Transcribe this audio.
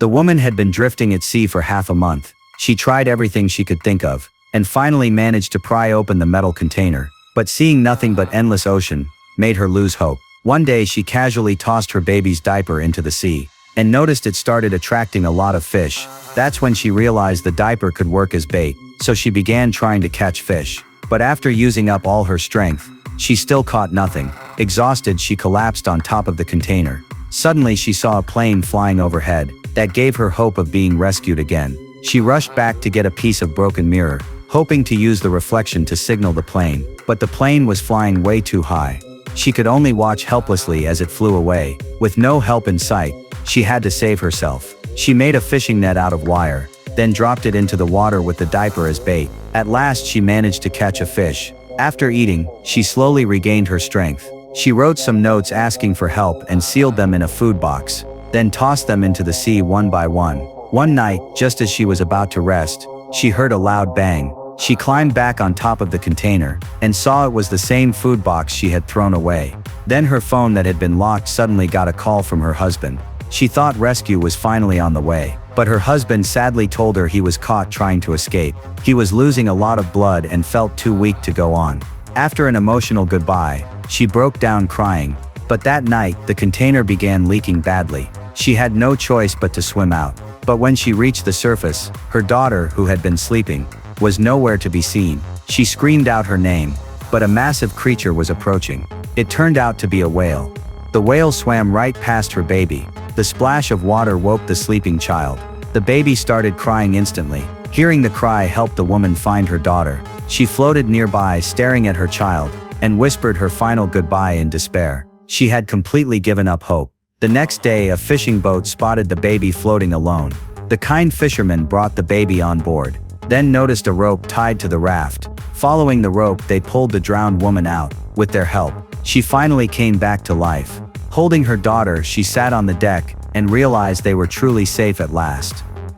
The woman had been drifting at sea for half a month. She tried everything she could think of, and finally managed to pry open the metal container, but seeing nothing but endless ocean made her lose hope. One day she casually tossed her baby's diaper into the sea, and noticed it started attracting a lot of fish. That's when she realized the diaper could work as bait, so she began trying to catch fish. But after using up all her strength, she still caught nothing. Exhausted, she collapsed on top of the container. Suddenly she saw a plane flying overhead. That gave her hope of being rescued again. She rushed back to get a piece of broken mirror, hoping to use the reflection to signal the plane, but the plane was flying way too high. She could only watch helplessly as it flew away. With no help in sight, she had to save herself. She made a fishing net out of wire, then dropped it into the water with the diaper as bait. At last she managed to catch a fish. After eating, she slowly regained her strength. She wrote some notes asking for help and sealed them in a food box, then tossed them into the sea one by one. One night, just as she was about to rest, she heard a loud bang. She climbed back on top of the container, and saw it was the same food box she had thrown away. Then her phone that had been locked suddenly got a call from her husband. She thought rescue was finally on the way, but her husband sadly told her he was caught trying to escape. He was losing a lot of blood and felt too weak to go on. After an emotional goodbye, she broke down crying, but that night, the container began leaking badly. She had no choice but to swim out. But when she reached the surface, her daughter, who had been sleeping, was nowhere to be seen. She screamed out her name, but a massive creature was approaching. It turned out to be a whale. The whale swam right past her baby. The splash of water woke the sleeping child. The baby started crying instantly. Hearing the cry helped the woman find her daughter. She floated nearby staring at her child, and whispered her final goodbye in despair. She had completely given up hope. The next day, a fishing boat spotted the baby floating alone. The kind fisherman brought the baby on board, then noticed a rope tied to the raft. Following the rope, they pulled the drowned woman out. With their help, she finally came back to life. Holding her daughter, she sat on the deck and realized they were truly safe at last.